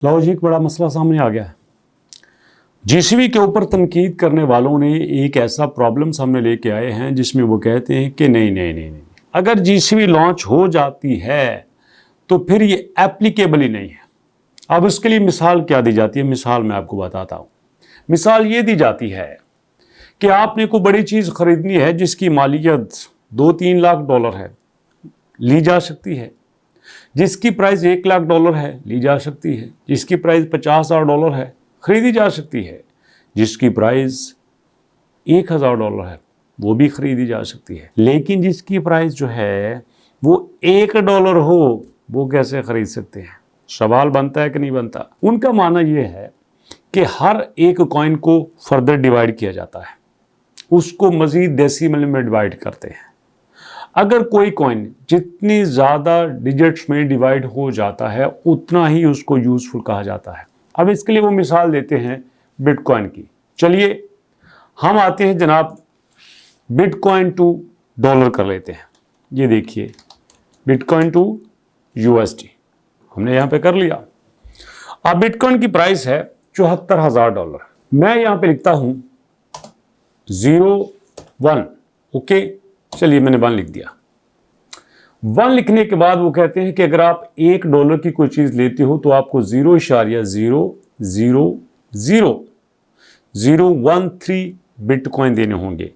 लो जी, एक बड़ा मसला सामने आ गया है। जीसीबी के ऊपर तनकीद करने वालों ने एक ऐसा प्रॉब्लम सामने लेके आए हैं जिसमें वो कहते हैं कि नहीं, अगर जीसीबी लॉन्च हो जाती है तो फिर ये एप्लीकेबल ही नहीं है। अब उसके लिए मिसाल क्या दी जाती है? मिसाल मैं आपको बताता हूँ। मिसाल ये दी जाती है कि आपने कोई बड़ी चीज़ खरीदनी है जिसकी मालियत 2-3 लाख डॉलर है, ली जा सकती है। जिसकी प्राइस 1 लाख डॉलर है, ली जा सकती है। जिसकी प्राइस 50,000 डॉलर है, खरीदी जा सकती है। जिसकी प्राइस 1,000 डॉलर है, वो भी खरीदी जा सकती है। लेकिन जिसकी प्राइस जो है वो $1 हो, वो कैसे खरीद सकते हैं? सवाल बनता है कि नहीं बनता? उनका मानना ये है कि हर एक कॉइन को फर्दर डिवाइड किया जाता है, उसको मजीद डेसिमल में डिवाइड करते हैं। अगर कोई कॉइन जितनी ज़्यादा डिजिट्स में डिवाइड हो जाता है उतना ही उसको यूज़फुल कहा जाता है। अब इसके लिए वो मिसाल देते हैं बिटकॉइन की। चलिए हम आते हैं जनाब बिटकॉइन टू डॉलर कर लेते हैं। ये देखिए बिटकॉइन टू यूएसडी हमने यहाँ पे कर लिया। अब बिटकॉइन की प्राइस है $74,000। मैं यहाँ पे लिखता हूँ 01। ओके, चलिए मैंने 1 लिख दिया। 1 लिखने के बाद वो कहते हैं कि अगर आप $1 की कोई चीज़ लेते हो तो आपको 0.0000013 बिटकॉइन देने होंगे।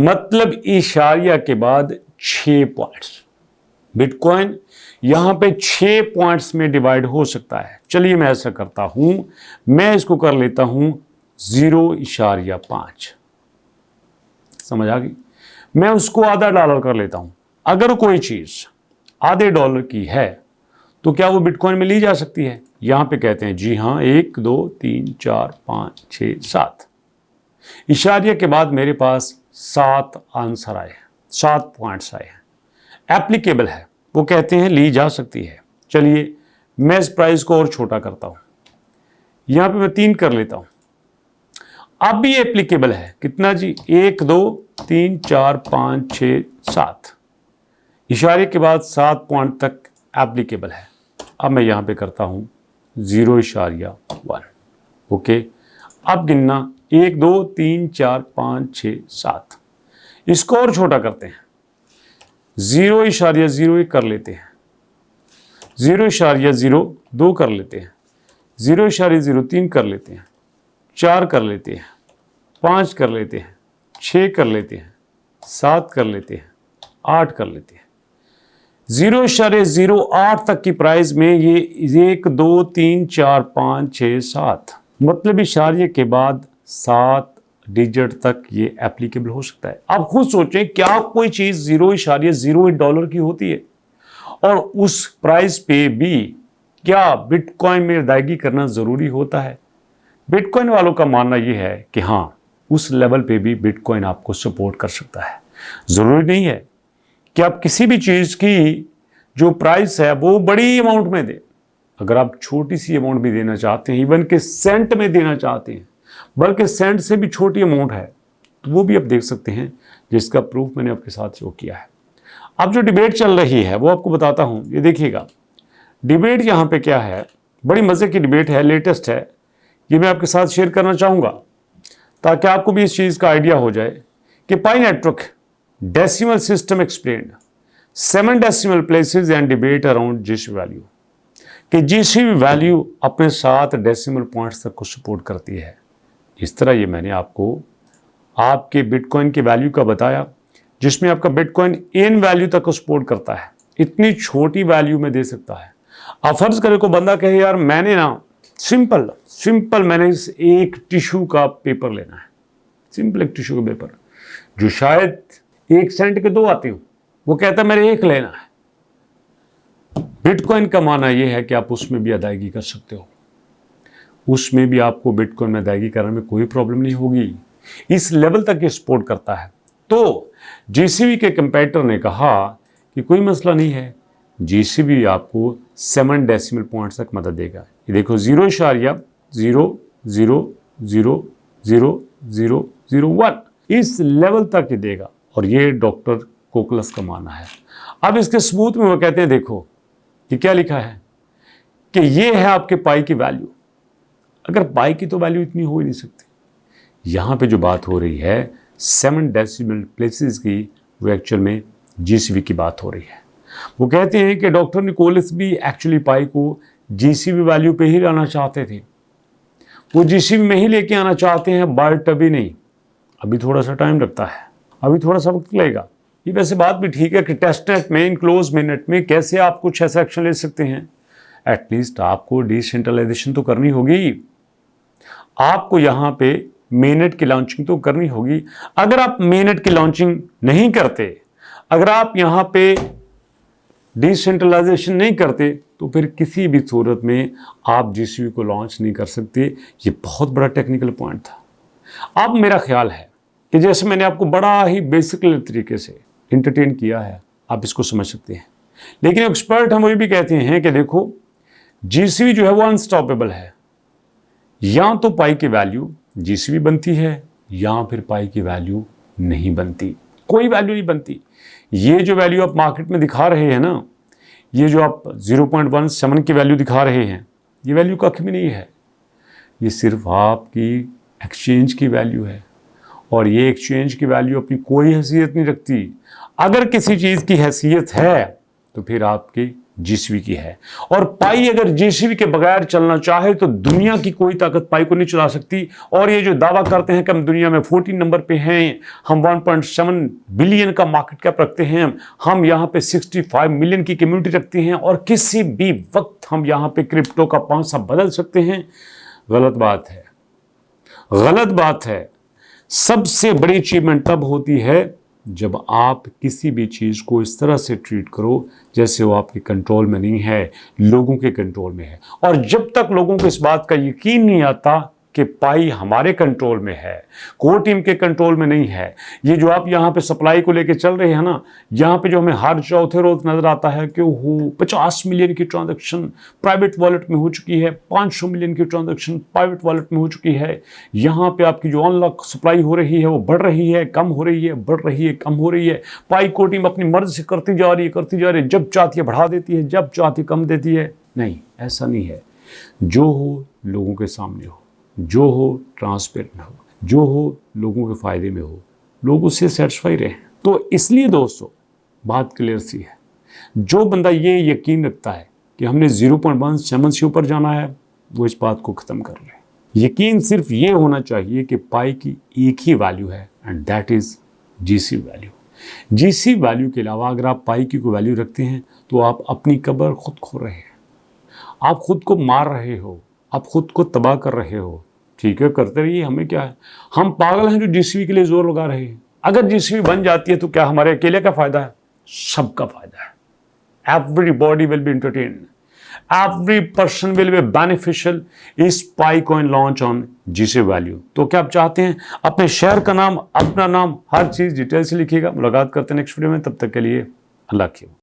मतलब इशारिया के बाद 6 पॉइंट्स। बिटकॉइन यहाँ पे 6 पॉइंट्स में डिवाइड हो सकता है। चलिए मैं ऐसा करता हूँ, मैं इसको कर लेता हूँ 0.5। समझ आ गई? मैं उसको $0.5 कर लेता हूं। अगर कोई चीज $0.5 की है तो क्या वो बिटकॉइन में ली जा सकती है? यहां पे कहते हैं जी हां, 1 2 3 4 5 6 7 इशारिया के बाद मेरे पास 7 आंसर आए, 7 पॉइंट्स आए हैं। एप्लीकेबल है, वो कहते हैं ली जा सकती है। चलिए मैं इस प्राइस को और छोटा करता हूं, यहां पे मैं 3 कर लेता हूं। अब भी एप्लीकेबल है। कितना जी? 1 2 3 4 5 6 7 इशारे के बाद 7 पॉइंट तक एप्लीकेबल है। अब मैं यहाँ पे करता हूँ 0.1। ओके, अब गिनना 1 2 3 4 5 6 7। इसको और छोटा करते हैं, 0.01 कर लेते हैं, 0.02 कर लेते हैं, 0.03 कर लेते हैं, 4 कर लेते हैं, 5 कर लेते हैं, 6 कर लेते हैं, 7 कर लेते हैं, 8 कर लेते हैं। 0.08 तक की प्राइस में ये 1 2 3 4 5 6 7 मतलब इशारे के बाद 7 डिजिट तक ये एप्लीकेबल हो सकता है। आप खुद सोचें, क्या कोई चीज़ $0.08 की होती है? और उस प्राइस पे भी क्या बिटकॉइन में अदायगी करना ज़रूरी होता है? बिटकॉइन वालों का मानना यह है कि हाँ, उस लेवल पे भी बिटकॉइन आपको सपोर्ट कर सकता है। ज़रूरी नहीं है कि आप किसी भी चीज़ की जो प्राइस है वो बड़ी अमाउंट में दें। अगर आप छोटी सी अमाउंट भी देना चाहते हैं, इवन के सेंट में देना चाहते हैं, बल्कि सेंट से भी छोटी अमाउंट है, तो वो भी आप देख सकते हैं, जिसका प्रूफ मैंने आपके साथ शो किया है। अब जो डिबेट चल रही है वो आपको बताता हूँ। ये देखिएगा डिबेट यहाँ पे क्या है, बड़ी मज़े की डिबेट है, लेटेस्ट है। ये मैं आपके साथ शेयर करना चाहूँगा ताकि आपको भी इस चीज़ का आइडिया हो जाए कि Pi network decimal system explained 7 decimal places and debate around GCV value, कि जीसीबी वैल्यू अपने 7 डेसिमल पॉइंट्स तक को सपोर्ट करती है। इस तरह ये मैंने आपको आपके बिटकॉइन के वैल्यू का बताया, जिसमें आपका बिटकॉइन इन वैल्यू तक को सपोर्ट करता है। इतनी छोटी वैल्यू में दे सकता है। आप फर्ज करें को बंदा कहे यार मैंने ना सिंपल मैंने इस एक टिश्यू का पेपर लेना है, सिंपल एक टिश्यू का पेपर जो शायद 1 सेंट के 2 आते हो, वो कहता है मेरे 1 लेना है। बिटकॉइन का माना यह है कि आप उसमें भी अदायगी कर सकते हो, उसमें भी आपको बिटकॉइन में अदायगी करने में कोई प्रॉब्लम नहीं होगी। इस लेवल तक ये सपोर्ट करता है। तो जीसीबी के कंपेटिटर ने कहा कि कोई मसला नहीं है, जीसीबी आपको 7 डेसिमल पॉइंट्स तक मदद देगा। ये देखो 0.0000001 इस लेवल तक ये देगा, और ये डॉक्टर कोकलस का मानना है। अब इसके सबूत में वो कहते हैं, देखो कि क्या लिखा है कि ये है आपके पाई की वैल्यू। अगर पाई की तो वैल्यू इतनी हो ही नहीं सकती। यहाँ पे जो बात हो रही है 7 डेसिमल प्लेसेस की, वो एक्चुअल में जीसीवी की बात हो रही है। वो कहते हैं कि डॉक्टर निकोलस भी एक्चुअली पाई को जीसीवी वैल्यू पे ही लाना चाहते थे, वो जीसीवी में ही लेके आना चाहते हैं, बट अभी नहीं, अभी थोड़ा सा टाइम लगता है, अभी थोड़ा सा वक्त लगेगा। ये वैसे बात भी ठीक है कि टेस्टनेट में इनक्लोज मिनट में कैसे आप कुछ ऐसा एक्शन ले सकते हैं। एटलीस्ट आपको डिसेंट्रलाइजेशन तो करनी होगी, आपको यहाँ पे मेननेट की लॉन्चिंग तो करनी होगी। अगर आप मेननेट की लॉन्चिंग नहीं करते, अगर आप यहाँ पे डिसेंट्रलाइजेशन नहीं करते, तो फिर किसी भी सूरत में आप जीसीवी को लॉन्च नहीं कर सकते। ये बहुत बड़ा टेक्निकल पॉइंट था। अब मेरा ख्याल है कि जैसे मैंने आपको बड़ा ही बेसिक तरीके से इंटरटेन किया है, आप इसको समझ सकते हैं। लेकिन एक्सपर्ट हम वही भी कहते हैं कि देखो, जीसीवी जो है वो अनस्टॉपेबल है। या तो पाई की वैल्यू जीसीवी बनती है, या फिर पाई की वैल्यू नहीं बनती, कोई वैल्यू नहीं बनती। ये जो वैल्यू आप मार्केट में दिखा रहे हैं ना, ये जो आप 0.17 की वैल्यू दिखा रहे हैं, ये वैल्यू कख भी नहीं है। ये सिर्फ आपकी एक्सचेंज की वैल्यू है, और ये एक्सचेंज की वैल्यू अपनी कोई हैसियत नहीं रखती। अगर किसी चीज़ की हैसियत है तो फिर आपकी जीसीवी की है। और पाई अगर जीसीवी के बगैर चलना चाहे तो दुनिया की कोई ताकत पाई को नहीं चला सकती। और ये जो दावा करते हैं कि हम दुनिया में 14 नंबर पे हैं, हम 1.7 बिलियन का मार्केट कैप रखते हैं, हम यहाँ पे 65 मिलियन की कम्युनिटी रखते हैं, और किसी भी वक्त हम यहाँ पे क्रिप्टो का पांसा बदल सकते हैं, गलत बात है, गलत बात है। सबसे बड़ी अचीवमेंट तब होती है जब आप किसी भी चीज़ को इस तरह से ट्रीट करो जैसे वो आपके कंट्रोल में नहीं है, लोगों के कंट्रोल में है। और जब तक लोगों को इस बात का यकीन नहीं आता कि पाई हमारे कंट्रोल में है, कोर टीम के कंट्रोल में नहीं है, ये जो आप यहाँ पे सप्लाई को लेके चल रहे हैं ना, यहाँ पे जो हमें हर चौथे रोज नजर आता है कि वो 50 मिलियन की ट्रांजैक्शन प्राइवेट वॉलेट में हो चुकी है, 500 मिलियन की ट्रांजैक्शन प्राइवेट वॉलेट में हो चुकी है। यहाँ पे आपकी जो अनलॉक सप्लाई हो रही है वो बढ़ रही है, कम हो रही है, बढ़ रही है, कम हो रही है। पाई कोर टीम अपनी मर्जी से करती जा रही है, करती जा रही है, जब चाहती है बढ़ा देती है, जब चाहती है कम देती है। नहीं, ऐसा नहीं है। जो हो लोगों के सामने हो, जो हो ट्रांसपेरेंट हो, जो हो लोगों के फायदे में हो, लोग उससे सेटिस्फाई रहे। तो इसलिए दोस्तों बात क्लियर सी है, जो बंदा ये यकीन रखता है कि हमने 0.17 से ऊपर जाना है, वो इस बात को ख़त्म कर ले। यकीन सिर्फ ये होना चाहिए कि पाई की एक ही वैल्यू है, and that is GC value. GC value के अलावा अगर आप पाई की कोई वैल्यू रखते हैं तो आप अपनी कब्र खुद खो रहे हैं, आप खुद को मार रहे हो, आप खुद को तबाह कर रहे हो। ठीक है, करते रहिए, हमें क्या है, हम पागल हैं जो जीसीवी के लिए जोर लगा रहे हैं। अगर जीसीवी बन जाती है तो क्या हमारे अकेले का फायदा है? सबका फायदा है। Everybody will be entertained, every person will be beneficial इस Pi coin launch on GC value. तो क्या आप चाहते हैं अपने शहर का नाम, अपना नाम, हर चीज डिटेल से लिखिएगा। मुलाकात करते हैं नेक्स्ट वीडियो में, तब तक के लिए अल्लाह की।